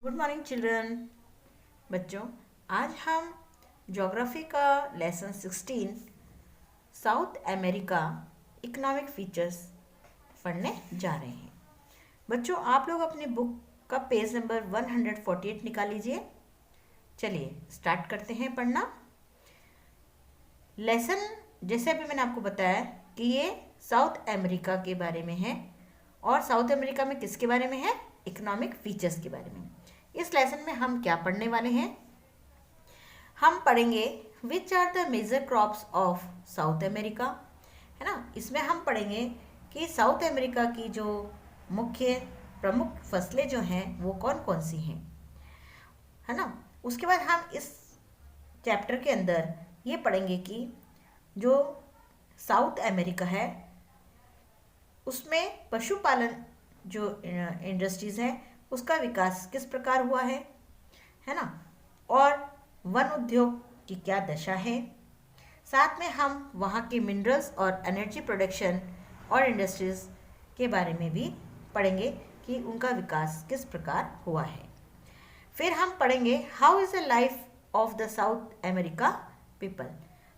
Good morning children. बच्चों, आज हम ज्योग्राफी का lesson 16 south America economic features पढ़ने जा रहे हैं। बच्चों, आप लोग अपनी बुक का पेज नंबर 148 निकाल लीजिए। चलिए स्टार्ट करते हैं पढ़ना। लेसन जैसे अभी मैंने आपको बताया कि ये साउथ अमेरिका के बारे में है और साउथ अमेरिका में किसके बारे में है? इकोनॉमिक फीचर्स के बारे में। इस लेसन में हम क्या पढ़ने वाले हैं? हम पढ़ेंगे which are the major crops of South America, है ना। इसमें हम पढ़ेंगे कि साउथ अमेरिका की जो मुख्य प्रमुख फसलें जो हैं वो कौन कौन सी हैं, है ना। उसके बाद हम इस चैप्टर के अंदर ये पढ़ेंगे कि जो साउथ अमेरिका है उसमें पशुपालन जो इंडस्ट्रीज है उसका विकास किस प्रकार हुआ है ना, और वन उद्योग की क्या दशा है। साथ में हम वहाँ के मिनरल्स और एनर्जी प्रोडक्शन और इंडस्ट्रीज के बारे में भी पढ़ेंगे कि उनका विकास किस प्रकार हुआ है। फिर हम पढ़ेंगे how is the life of the south America people.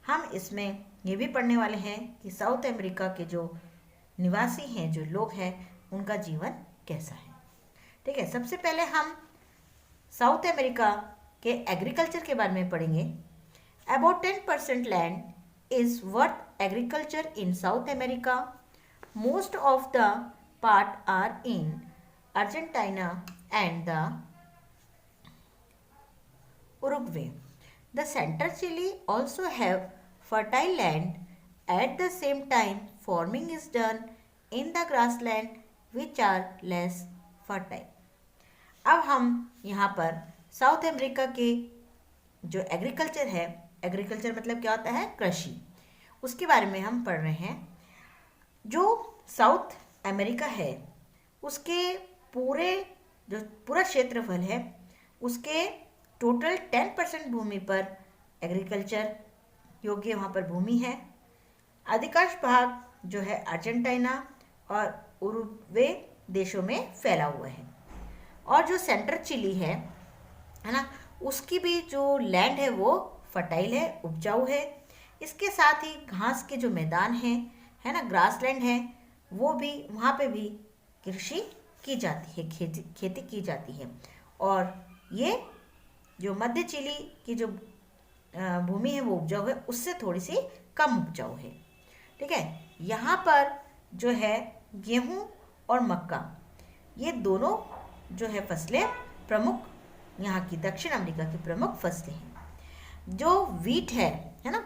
हम इसमें ये भी पढ़ने वाले हैं कि साउथ अमेरिका के जो निवासी हैं, जो लोग हैं, उनका जीवन कैसा है। ठीक है, सबसे पहले हम साउथ अमेरिका के एग्रीकल्चर के बारे में पढ़ेंगे। About 10% land is worth agriculture in South America. Most of the part are in Argentina and the Uruguay. The centre Chile also have fertile land. At the same time, farming is done in the grassland which are less fertile. अब हम यहाँ पर south America के जो agriculture है, agriculture मतलब क्या होता है? कृषि, उसके बारे में हम पढ़ रहे हैं। जो साउथ अमेरिका है उसके पूरा क्षेत्रफल है, उसके टोटल 10% भूमि पर एग्रीकल्चर योग्य वहाँ पर भूमि है। अधिकांश भाग जो है अर्जेंटीना और उरुग्वे देशों में फैला हुआ है। और जो सेंट्रल चिली है ना, उसकी भी जो लैंड है वो फर्टाइल है, उपजाऊ है। इसके साथ ही घास के जो मैदान हैं, है ना, ग्रास लैंड है, वो भी वहाँ पे भी कृषि की जाती है, खेती की जाती है। और ये जो मध्य चिली की जो भूमि है वो उपजाऊ है, उससे थोड़ी सी कम उपजाऊ है। ठीक है, यहाँ पर जो है गेहूँ और मक्का, ये दोनों जो है फसलें प्रमुख, यहाँ की दक्षिण अमेरिका की प्रमुख फसलें हैं। जो वीट है ना,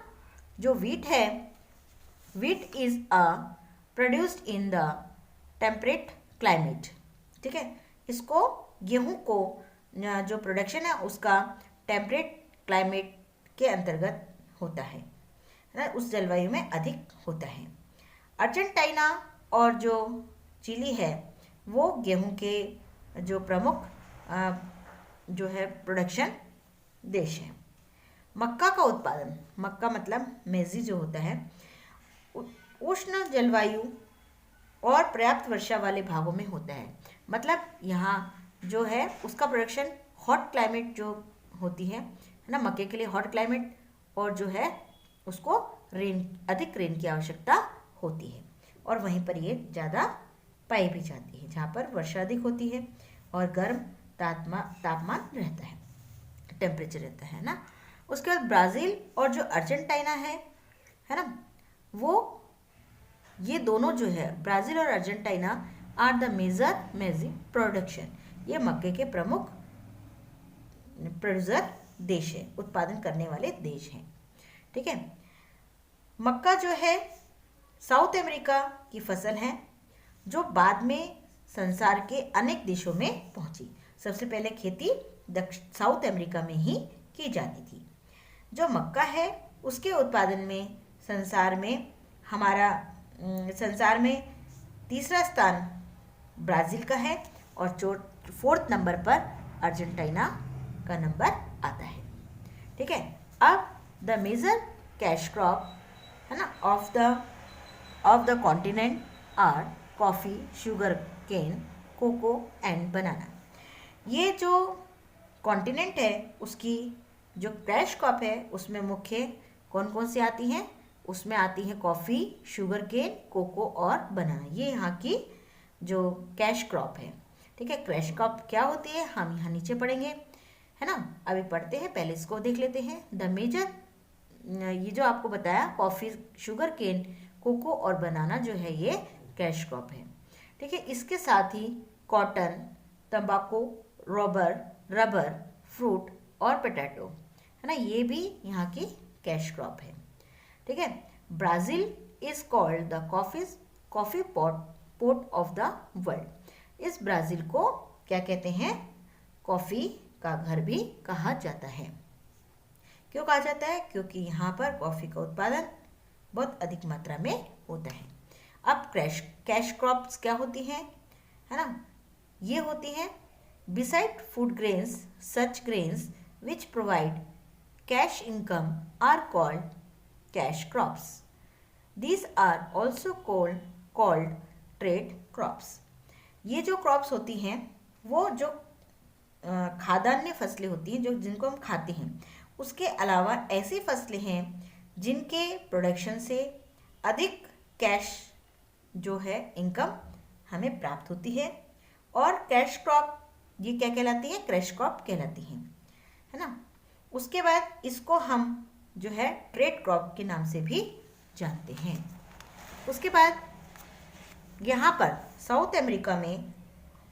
जो वीट है, wheat is produced in the temperate climate. ठीक है, इसको गेहूं को जो प्रोडक्शन है उसका टेम्परेट क्लाइमेट के अंतर्गत होता है ना, उस जलवायु में अधिक होता है। अर्जेंटीना और जो चिली है वो गेहूं के जो प्रमुख जो है प्रोडक्शन देश है। मक्का का उत्पादन, मक्का मतलब मेजी जो होता है, उष्ण जलवायु और पर्याप्त वर्षा वाले भागों में होता है। मतलब यहाँ जो है उसका प्रोडक्शन हॉट क्लाइमेट जो होती है ना, मक्के के लिए हॉट क्लाइमेट, और जो है उसको अधिक रेन की आवश्यकता होती है। और वहीं पर ये ज़्यादा पाई भी जाती है जहाँ पर वर्षा अधिक होती है और गर्म तापमान रहता है, टेम्परेचर रहता है ना। उसके बाद ब्राज़ील और जो अर्जेंटीना है ना, वो ये दोनों जो है ब्राज़ील और Argentina are the major production, ये मक्के के प्रमुख प्रोड्यूसर देश है, उत्पादन करने वाले देश हैं। ठीक है, मक्का जो है साउथ अमेरिका की फसल है जो बाद में संसार के अनेक देशों में पहुंची। सबसे पहले खेती साउथ अमेरिका में ही की जाती थी। जो मक्का है उसके उत्पादन में संसार में तीसरा स्थान ब्राज़ील का है और 4th नंबर पर अर्जेंटीना का नंबर आता है। ठीक है, अब द मेजर कैश क्रॉप है ना of the continent are coffee, sugar cane, cocoa and banana. ये जो कॉन्टिनेंट है उसकी जो कैश क्रॉप है उसमें मुख्य कौन कौन सी आती हैं, उसमें आती है कॉफ़ी, शुगर केन, कोको और बनाना। ये यहाँ की जो कैश क्रॉप है। ठीक है, कैश क्रॉप क्या होती है हम यहाँ नीचे पढ़ेंगे, है ना। अभी पढ़ते हैं, पहले इसको देख लेते हैं। द मेजर, ये जो आपको बताया कॉफ़ी, शुगर केन, कोको और बनाना जो है ये कैश क्रॉप है। ठीक है, इसके साथ ही कॉटन, तंबाकू, रबर, फ्रूट और पोटैटो, है ना, ये भी यहाँ की कैश क्रॉप है। ठीक है, Brazil is called the coffee port of the world. इस ब्राज़ील को क्या कहते हैं, कॉफ़ी का घर भी कहा जाता है। क्यों कहा जाता है, क्योंकि यहाँ पर कॉफ़ी का उत्पादन बहुत अधिक मात्रा में होता है। अब कैश क्रॉप्स क्या होती हैं, है ना, ये होती हैं beside food grains, such grains which provide cash income are called cash crops. These are also called trade crops। ये जो क्रॉप्स होती हैं वो जो खाद्यान्न फसलें होती हैं जो जिनको हम खाते हैं, उसके अलावा ऐसी फसलें हैं जिनके प्रोडक्शन से अधिक कैश जो है इनकम हमें प्राप्त होती है। और कैश क्रॉप ये क्या कहलाती है, कैश क्रॉप कहलाती हैं, है ना। उसके बाद इसको हम जो है ट्रेड क्रॉप के नाम से भी जानते हैं। उसके बाद यहाँ पर साउथ अमेरिका में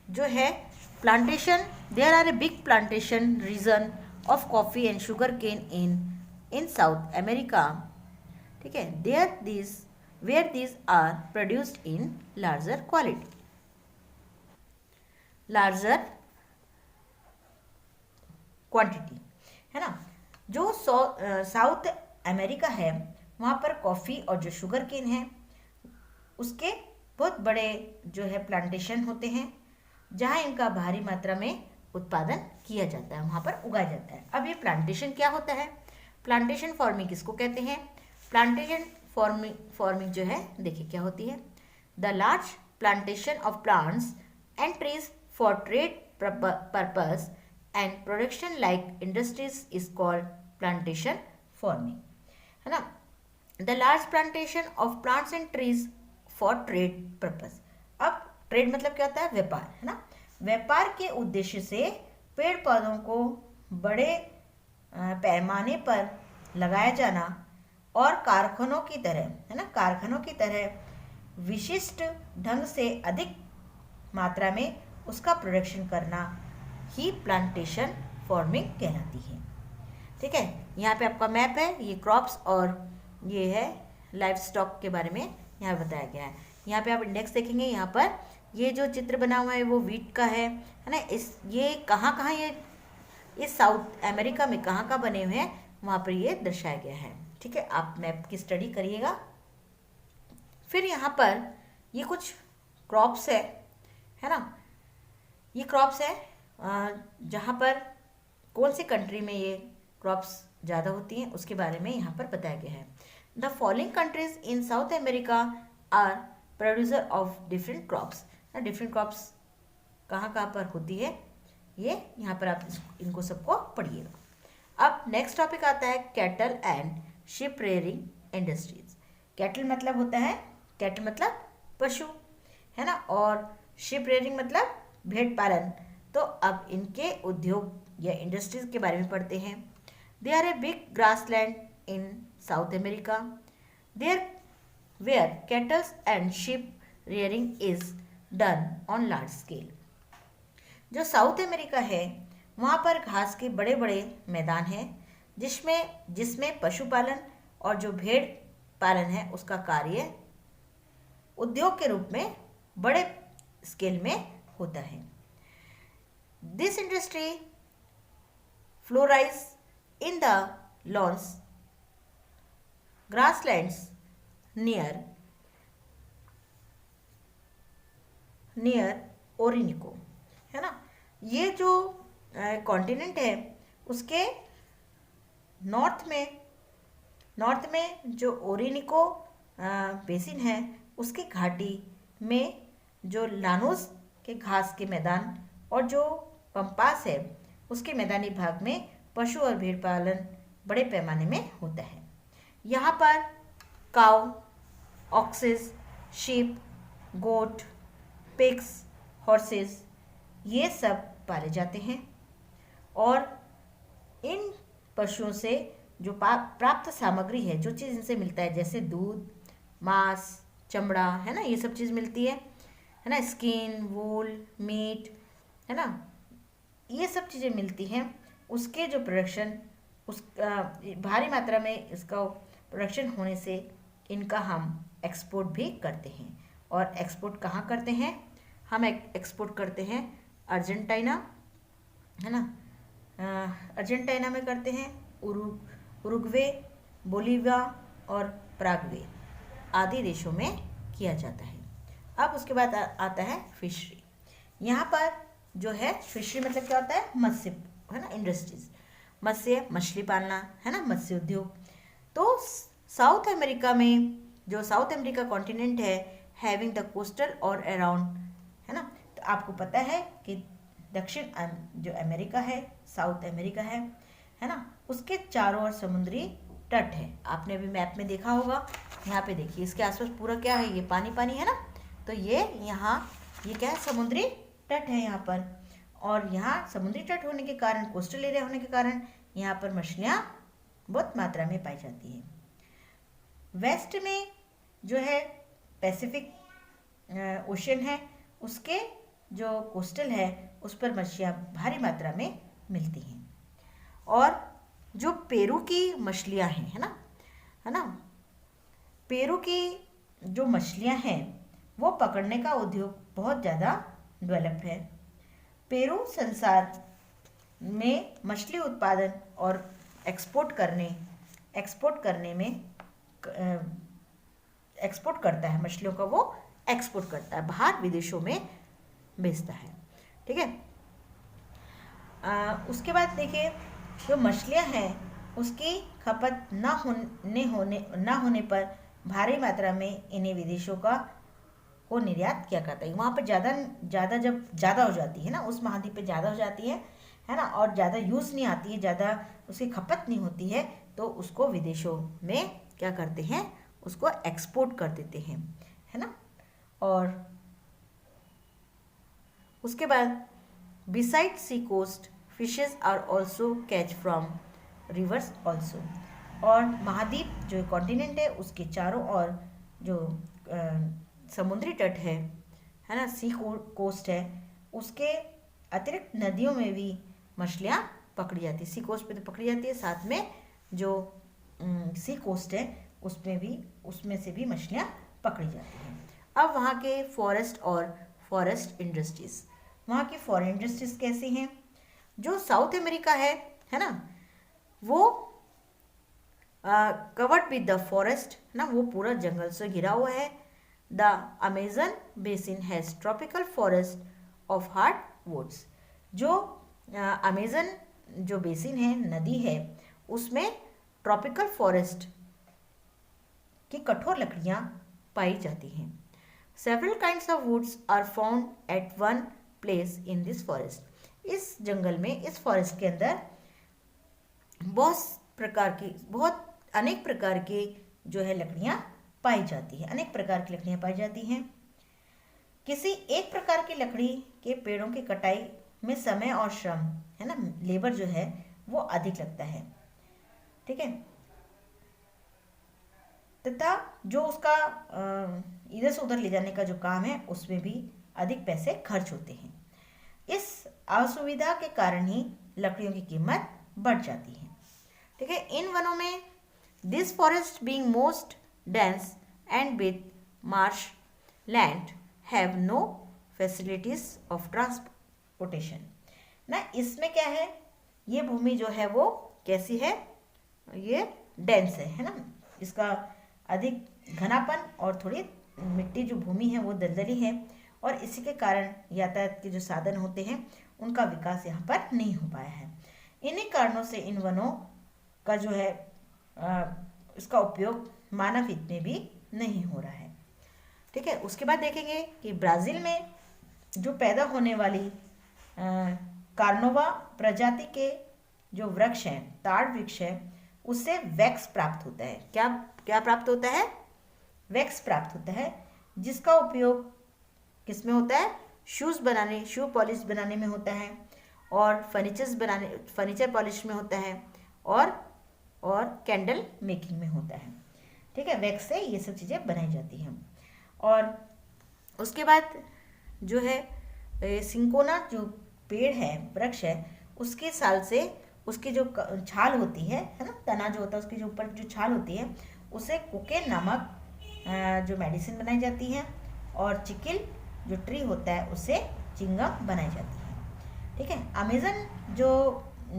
जो है plantation, there are a big plantation region of coffee and sugar cane in South America. ठीक है, where these are produced in larger quantity, है ना। जो साउथ अमेरिका है वहाँ पर कॉफ़ी और जो शुगर केन है उसके बहुत बड़े जो है प्लांटेशन होते हैं जहाँ इनका भारी मात्रा में उत्पादन किया जाता है, वहाँ पर उगाया जाता है। अब ये प्लांटेशन क्या होता है, प्लांटेशन फार्मिंग किसको कहते हैं। प्लांटेशन फार्मिंग जो है देखिए क्या होती है, the large plantation of plants and trees for trade purpose and production like industries is called plantation farming, है ना। The large plantation of plants and trees for trade purpose. अब ट्रेड मतलब क्या होता है, व्यापार, है ना। व्यापार के उद्देश्य से पेड़ पौधों को बड़े पैमाने पर लगाया जाना और कारखानों की तरह, है ना, कारखानों की तरह विशिष्ट ढंग से अधिक मात्रा में उसका प्रोडक्शन करना ही प्लांटेशन फार्मिंग कहलाती है। ठीक है, यहाँ पे आपका मैप है, ये क्रॉप्स और ये है लाइफ स्टॉक के बारे में यहाँ बताया गया है। यहाँ पे आप इंडेक्स देखेंगे, यहाँ पर ये जो चित्र बना हुआ है वो वीट का है ना। ये कहाँ ये इस साउथ अमेरिका में कहाँ बने हुए हैं वहाँ पर ये दर्शाया गया है। ठीक है, आप मैप की स्टडी करिएगा। फिर यहाँ पर ये कुछ क्रॉप्स है ना, ये क्रॉप्स है जहाँ पर कौन सी कंट्री में ये क्रॉप्स ज़्यादा होती हैं उसके बारे में यहाँ पर बताया गया है। The following countries in South America are producer of different crops. Different crops कहाँ पर होती है ये यहाँ पर आप इनको सबको पढ़िएगा। अब नेक्स्ट टॉपिक आता है cattle and sheep rearing industries. Cattle मतलब होता है, कैटल मतलब पशु, है ना, और शिप रेयरिंग मतलब भेड़ पालन। तो अब इनके उद्योग या इंडस्ट्रीज के बारे में पढ़ते हैं। There are a big grassland in South America there where cattles and sheep rearing is done on large scale. जो अमेरिका है वहाँ पर घास के बड़े बड़े मैदान हैं जिसमें पशुपालन और जो भेड़ पालन है उसका कार्य उद्योग के रूप में बड़े स्केल में होता है। This industry flourishes in the llanos grasslands near Orinoco, है ना। ये जो कॉन्टिनेंट है उसके नॉर्थ में जो ओरिनिको बेसिन है उसकी घाटी में जो लानोस के घास के मैदान और जो पंपास है उसके मैदानी भाग में पशु और भेड़ पालन बड़े पैमाने में होता है। यहाँ पर काऊ, ऑक्सेस, शीप, गोट, पिग्स, हॉर्सेस ये सब पाले जाते हैं। और इन पशुओं से जो प्राप्त सामग्री है, जो चीज़ इनसे मिलता है, जैसे दूध, मांस, चमड़ा, है ना, ये सब चीज़ मिलती है ना, स्किन, वूल, मीट, है ना, ये सब चीज़ें मिलती हैं। उसके जो प्रोडक्शन, उस भारी मात्रा में इसका प्रोडक्शन होने से इनका हम एक्सपोर्ट भी करते हैं। और एक्सपोर्ट कहाँ करते हैं? हम एक्सपोर्ट करते हैं अर्जेंटीना, है ना, अर्जेंटीना में करते हैं, उरुग्वे, बोलीविया और पराग्वे आदि देशों में किया जाता है। अब उसके बाद आता है फिशरी। यहाँ पर जो है फिशरी मतलब क्या होता है? मत्स्य, है ना, इंडस्ट्रीज, मत्स्य, मछली पालना, है ना, मत्स्य उद्योग। तो साउथ अमेरिका में, जो साउथ अमेरिका कॉन्टिनेंट है, हैविंग द कोस्टल और अराउंड, है ना, तो आपको पता है कि दक्षिण जो अमेरिका है, साउथ अमेरिका है ना, उसके चारों ओर समुद्री तट है। आपने अभी मैप में देखा होगा, यहाँ पे देखिए इसके आसपास पूरा क्या है, ये पानी पानी है ना, तो ये यहाँ ये क्या है? समुद्री तट है यहाँ पर। और यहाँ समुद्री तट होने के कारण, कोस्टल एरिया होने के कारण यहाँ पर मछलियाँ बहुत मात्रा में पाई जाती हैं। वेस्ट में जो है पैसिफिक ओशन है, उसके जो कोस्टल है उस पर मछलियाँ भारी मात्रा में मिलती हैं। और जो पेरू की मछलियाँ हैं, है ना, पेरू की जो मछलियाँ हैं वो पकड़ने का उद्योग बहुत ज़्यादा डेवलप्ड है। पेरू संसार में मछली उत्पादन और एक्सपोर्ट करने में एक्सपोर्ट करता है, मछलियों का वो एक्सपोर्ट करता है, बाहर विदेशों में बेचता है। ठीक है। उसके बाद देखिए जो मछलियां हैं उसकी खपत ना होने पर भारी मात्रा में इन्हें विदेशों को निर्यात किया करता है। वहाँ पर जब ज़्यादा हो जाती है ना, उस महाद्वीप पे ज़्यादा हो जाती है ना, और ज़्यादा यूज़ नहीं आती है, ज़्यादा उसकी खपत नहीं होती है, तो उसको विदेशों में क्या करते हैं, उसको एक्सपोर्ट कर देते हैं, है ना। और उसके बाद beside sea coast fishes are also catch from rivers also. और महाद्वीप जो कॉन्टिनेंट है उसके चारों ओर जो समुद्री तट है ना, सी कोस्ट है, उसके अतिरिक्त नदियों में भी मछलियाँ पकड़ी जाती है। सी कोस्ट पे तो पकड़ी जाती है, साथ में जो सी कोस्ट है उसमें से भी मछलियाँ पकड़ी जाती हैं। अब वहाँ के फॉरेस्ट इंडस्ट्रीज, वहाँ की फॉरेस्ट इंडस्ट्रीज कैसी हैं? जो साउथ अमेरिका है ना, वो कवर्ड विद द फॉरेस्ट, ना, वो पूरा जंगल से घिरा हुआ है। The Amazon basin has tropical forest of hard woods. जो अमेजन जो बेसिन है, नदी है, उसमें ट्रॉपिकल फॉरेस्ट की कठोर लकड़ियाँ पाई जाती हैं। Several kinds of woods are found at one place in this forest. इस जंगल में, इस फॉरेस्ट के अंदर बहुत अनेक प्रकार की जो है लकड़ियाँ पाई जाती है, अनेक प्रकार की लकड़ियाँ पाई जाती हैं। किसी एक प्रकार की लकड़ी के पेड़ों की कटाई में समय और श्रम, है ना, लेबर जो है वो अधिक लगता है। ठीक है। तथा जो उसका इधर से उधर ले जाने का जो काम है उसमें भी अधिक पैसे खर्च होते हैं। इस असुविधा के कारण ही लकड़ियों की कीमत बढ़ जाती है। ठीक है। इन वनों में this forest being most dense and with marsh land have no facilities of transportation. ना, इसमें क्या है, ये भूमि जो है वो कैसी है, ये डेंस है ना, इसका अधिक घनापन और थोड़ी मिट्टी जो भूमि है वो दलदली है, और इसी के कारण यातायात के जो साधन होते हैं उनका विकास यहाँ पर नहीं हो पाया है। इन्हीं कारणों से इन वनों का जो है इसका उपयोग मानव हित में भी नहीं हो रहा है। ठीक है। उसके बाद देखेंगे कि ब्राज़ील में जो पैदा होने वाली कार्नोवा प्रजाति के जो वृक्ष हैं, ताड़ वृक्ष है, उससे वैक्स प्राप्त होता है। क्या क्या प्राप्त होता है? वैक्स प्राप्त होता है, जिसका उपयोग किसमें होता है? शूज़ बनाने, शू पॉलिश बनाने में होता है, और फर्नीचर पॉलिश में होता है, और कैंडल मेकिंग में होता है। ठीक है, वैक्स से ये सब चीज़ें बनाई जाती हैं। और उसके बाद जो है सिंकोना जो पेड़ है, वृक्ष है, उसके साल से उसकी जो छाल होती है ना, तना जो होता है उसके जो ऊपर जो छाल होती है, उसे कोकेन नामक जो मेडिसिन बनाई जाती है, और चिकिल जो ट्री होता है उससे चिंगम बनाई जाती है। ठीक है, अमेज़न जो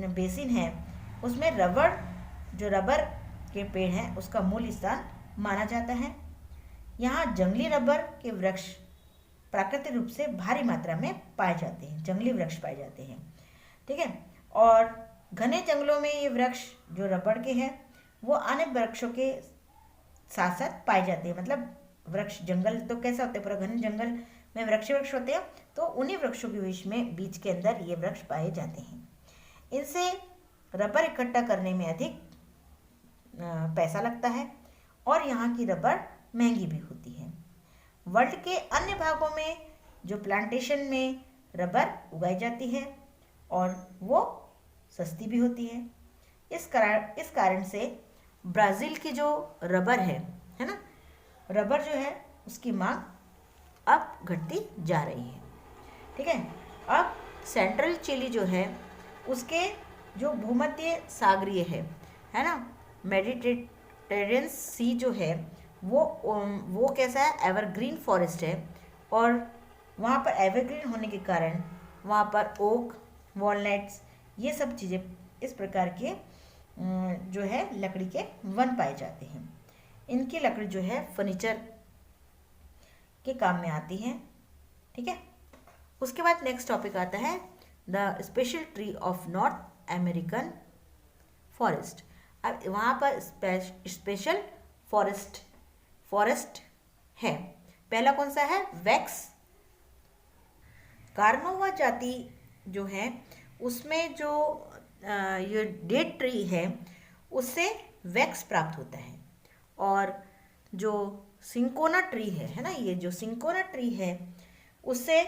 बेसिन है उसमें रबर के पेड़ हैं उसका मूल स्थान माना जाता है। यहाँ जंगली रबर के वृक्ष प्राकृतिक रूप से भारी मात्रा में पाए जाते हैं, जंगली वृक्ष पाए जाते हैं। ठीक है, और घने जंगलों में ये वृक्ष जो रबड़ के हैं वो अन्य वृक्षों के साथ साथ पाए जाते हैं। मतलब वृक्ष, जंगल तो कैसा होता है, पूरा घने जंगल में वृक्ष होते हैं, तो उन्हीं वृक्षों के बीच के अंदर ये वृक्ष पाए जाते हैं। इनसे रबर इकट्ठा करने में अधिक पैसा लगता है, और यहाँ की रबर महंगी भी होती है। वर्ल्ड के अन्य भागों में जो प्लांटेशन में रबर उगाई जाती है और वो सस्ती भी होती है। इस कारण से ब्राज़ील की जो रबर है ना, रबर जो है उसकी मांग अब घटती जा रही है। ठीक है, अब सेंट्रल चिली जो है उसके जो भूमध्य सागरीय है ना, मेडिटेरेनियन सी जो है वो कैसा है? एवरग्रीन फॉरेस्ट है, और वहाँ पर एवरग्रीन होने के कारण वहाँ पर ओक, वॉलनट्स, ये सब चीज़ें इस प्रकार के जो है लकड़ी के वन पाए जाते हैं। इनकी लकड़ी जो है फर्नीचर के काम में आती है। ठीक है, उसके बाद नेक्स्ट टॉपिक आता है the special tree of north American forest. अब वहाँ पर स्पेशल फॉरेस्ट है। पहला कौन सा है? वैक्स। कार्नोवा जाति जो है उसमें जो ये डेड ट्री है उससे वैक्स प्राप्त होता है, और जो सिंकोना ट्री है ना, ये जो सिंकोना ट्री है उससे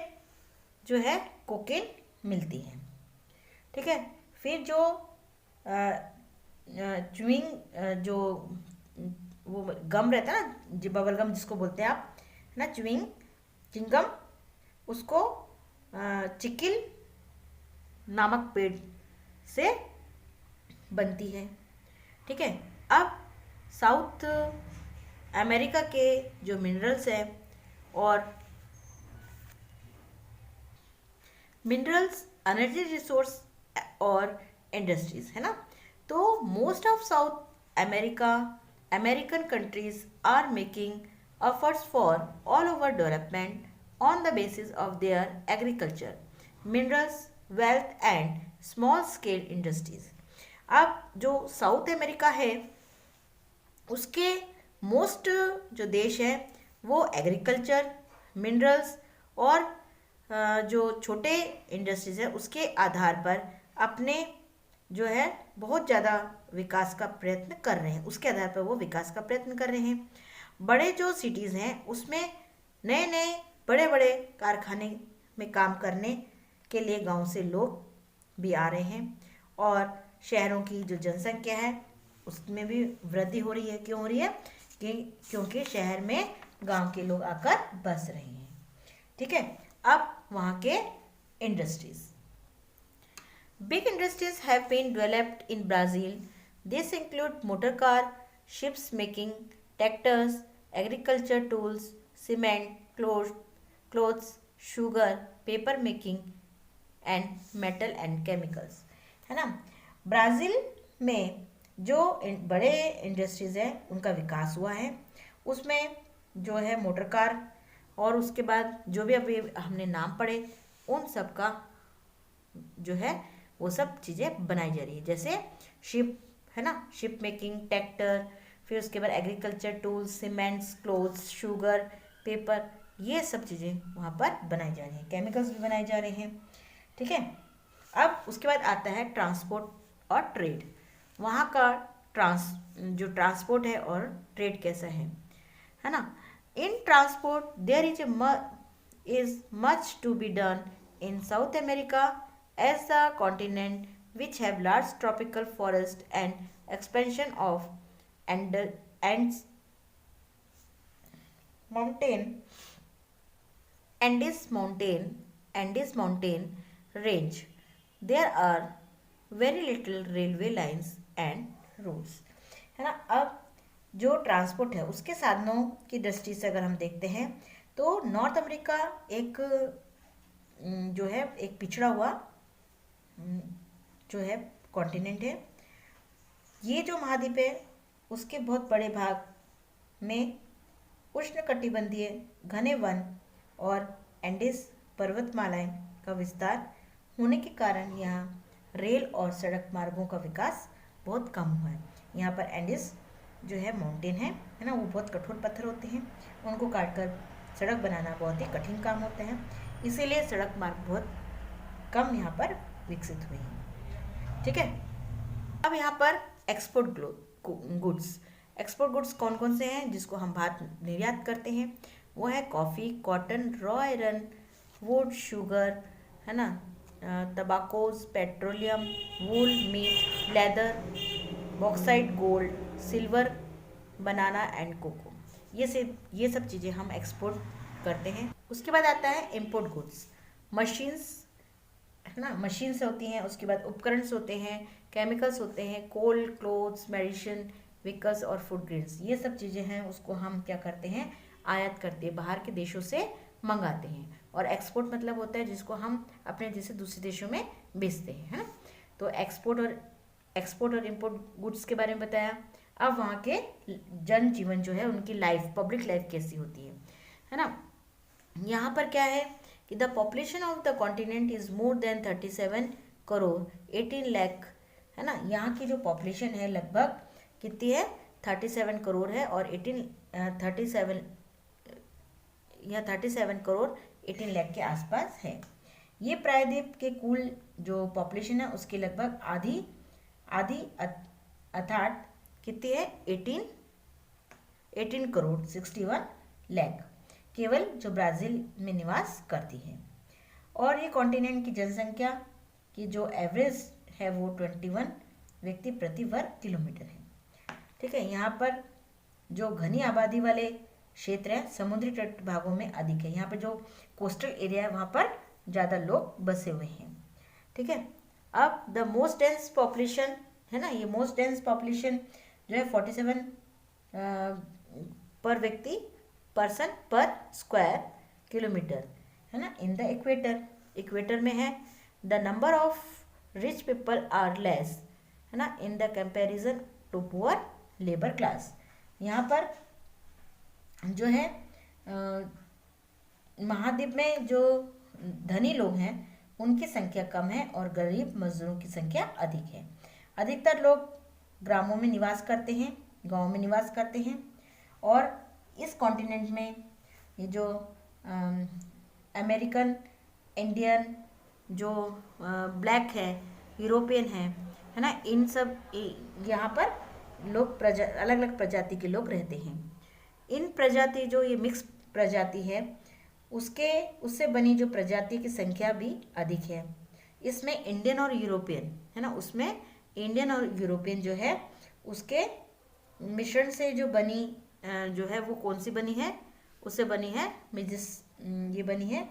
जो है कोकेन मिलती है। ठीक है, फिर जो च्युइंग जो वो गम रहता है ना, जो बबल गम जिसको बोलते हैं आप ना, चिंगम, उसको चिकिल नामक पेड़ से बनती है। ठीक है, अब साउथ अमेरिका के जो मिनरल्स हैं और एनर्जी रिसोर्स और इंडस्ट्रीज है ना, तो most of South American countries are making efforts for all over development on the basis of their agriculture, minerals, wealth and small scale industries. अब जो साउथ अमेरिका है उसके मोस्ट जो देश है वो एग्रीकल्चर, मिनरल्स और जो छोटे इंडस्ट्रीज है उसके आधार पर अपने जो है बहुत ज़्यादा विकास का प्रयत्न कर रहे हैं, उसके आधार पर वो विकास का प्रयत्न कर रहे हैं। बड़े जो सिटीज़ हैं उसमें नए नए बड़े बड़े कारखाने में काम करने के लिए गांव से लोग भी आ रहे हैं, और शहरों की जो जनसंख्या है उसमें भी वृद्धि हो रही है। क्यों हो रही है? क्योंकि शहर में गांव के लोग आकर बस रहे हैं। ठीक है, अब वहाँ के industries, big industries have been developed in Brazil. This include motor car, ships making, tractors, agriculture tools, cement, clothes, sugar, paper making and metal and chemicals, है ना। ब्राज़ील में जो बड़े इंडस्ट्रीज़ हैं उनका विकास हुआ है, उसमें जो है मोटर कार और उसके बाद जो भी अभी हमने नाम पढ़े उन सब का जो है वो सब चीज़ें बनाई जा रही है, जैसे शिप है ना, शिप मेकिंग, ट्रैक्टर, फिर उसके बाद agriculture tools, cements, clothes, sugar, paper, ये सब चीज़ें वहाँ पर बनाई जा रही हैं। केमिकल्स भी बनाए जा रहे हैं। ठीक है, अब उसके बाद आता है ट्रांसपोर्ट और ट्रेड। वहाँ का जो ट्रांसपोर्ट है और ट्रेड कैसा है ना। In transport there is much to be done in South America as the continent which have large tropical forest and expansion of and mountain Andes mountain range. There are very little railway lines and roads, है ना। अब जो transport है उसके साधनों की दृष्टि से अगर हम देखते हैं तो नॉर्थ अमेरिका एक जो है एक पिछड़ा हुआ जो है कॉन्टिनेंट है। ये जो महाद्वीप है उसके बहुत बड़े भाग में उष्णकटिबंधीय घने वन और एंडीज पर्वतमालाएं का विस्तार होने के कारण यहाँ रेल और सड़क मार्गों का विकास बहुत कम हुआ है। यहाँ पर एंडीज जो है माउंटेन है ना, वो बहुत कठोर पत्थर होते हैं, उनको काटकर सड़क बनाना बहुत ही कठिन काम होता है, इसीलिए सड़क मार्ग बहुत कम यहाँ पर विकसित हुए हैं। ठीक है, अब यहाँ पर एक्सपोर्ट गुड्स कौन कौन से हैं जिसको हम भारत निर्यात करते हैं, वो है coffee, cotton, raw iron, wood, sugar, है ना, tobaccos, petroleum, wool, meat, leather, bauxite, gold, silver, banana and cocoa. ये सब चीज़ें हम एक्सपोर्ट करते हैं। उसके बाद आता है इम्पोर्ट गुड्स, मशीन्स, है ना, मशीन्स होती हैं, उसके बाद उपकरण होते हैं, केमिकल्स होते हैं, कोल, क्लोथ्स, मेडिसिन, व्हीकल्स और फूड ग्रेन्स, ये सब चीज़ें हैं उसको हम क्या करते हैं, आयात करते हैं, बाहर के देशों से मंगाते हैं। और एक्सपोर्ट मतलब होता है जिसको हम अपने देश से दूसरे देशों में बेचते हैं, है ना। तो एक्सपोर्ट और इम्पोर्ट गुड्स के बारे में बताया। अब वहाँ के जन जीवन जो है, उनकी लाइफ, पब्लिक लाइफ कैसी होती है ना। यहाँ पर क्या है कि the population of the continent is more than 37 crore 18 lakh, है ना। यहाँ की जो पॉपुलेशन है लगभग कितनी है, 37 करोड़ है, और 37 करोड़ 18 लाख के आसपास है। ये प्रायद्वीप के कुल जो पॉपुलेशन है उसकी लगभग आधी अर्थात कितनी है, 18 करोड़ 61 लाख केवल जो ब्राज़ील में निवास करती है। और ये कॉन्टिनेंट की जनसंख्या की जो एवरेज है वो 21 व्यक्ति प्रति वर्ग किलोमीटर है। ठीक है, यहाँ पर जो घनी आबादी वाले क्षेत्र हैं समुद्री तट भागों में अधिक है। यहाँ पर जो कोस्टल एरिया है वहाँ पर ज़्यादा लोग बसे हुए हैं। ठीक है, अब द मोस्ट डेंस पॉपुलेशन है ना, ये मोस्ट डेंस पॉपुलेशन जो है 47 पर व्यक्ति पर्सन पर स्क्वायर किलोमीटर, है ना, इन द इक्वेटर में है। The number of rich people are less, है ना, in the comparison to poor labour class. यहाँ पर जो है महाद्वीप में जो धनी लोग हैं उनकी संख्या कम है और गरीब मजदूरों की संख्या अधिक है। अधिकतर लोग गांव में निवास करते हैं और इस कॉन्टिनेंट में ये जो अमेरिकन, इंडियन, जो ब्लैक है, यूरोपियन है ना, इन सब यहाँ पर लोग अलग अलग प्रजाति के लोग रहते हैं। इन प्रजाति जो ये मिक्स प्रजाति है उससे बनी जो प्रजाति की संख्या भी अधिक है। इसमें इंडियन और यूरोपियन, है ना, उसमें इंडियन और यूरोपियन जो है उसके मिश्रण से जो बनी जो है वो कौन सी बनी है, उससे बनी है ये बनी है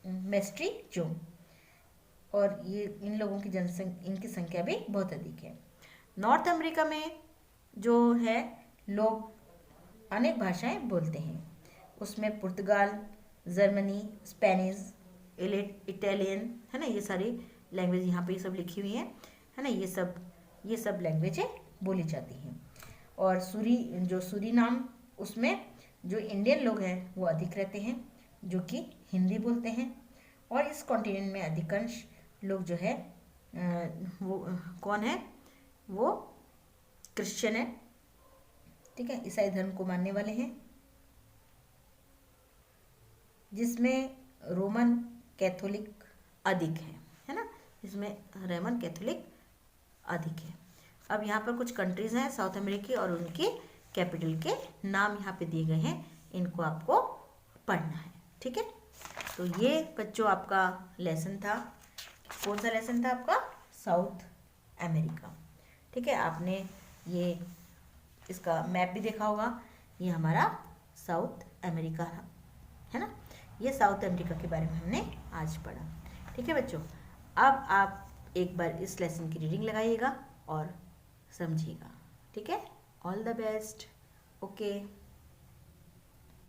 मेस्ट्रीजो, और ये इन लोगों की इनकी संख्या भी बहुत अधिक है। नॉर्थ अमेरिका में जो है लोग अनेक भाषाएं बोलते हैं, उसमें पुर्तगाल, जर्मनी, स्पेनिश, इटालियन, है ना, ये सारी लैंग्वेज यहाँ पे ये सब लिखी हुई हैं, है ना, ये सब लैंग्वेजें बोली जाती हैं। और सूरीनाम, उसमें जो इंडियन लोग हैं वो अधिक रहते हैं जो कि हिंदी बोलते हैं। और इस कॉन्टिनेंट में अधिकांश लोग जो है वो कौन है, वो क्रिश्चियन है। ठीक है, ईसाई धर्म को मानने वाले हैं, जिसमें रोमन कैथोलिक अधिक है। इसमें रोमन कैथोलिक अधिक है। अब यहाँ पर कुछ कंट्रीज हैं साउथ अमेरिकी और उनकी कैपिटल के नाम यहाँ पे दिए गए हैं, इनको आपको पढ़ना है। ठीक है, तो ये बच्चों आपका लेसन था। कौन सा लेसन था आपका? South America. ठीक है, आपने ये इसका मैप भी देखा होगा, ये हमारा साउथ अमेरिका है ना। ये साउथ अमेरिका के बारे में हमने आज पढ़ा। ठीक है बच्चों, अब आप एक बार इस लेसन की रीडिंग लगाइएगा और समझिएगा। ठीक है, ऑल द बेस्ट। ओके।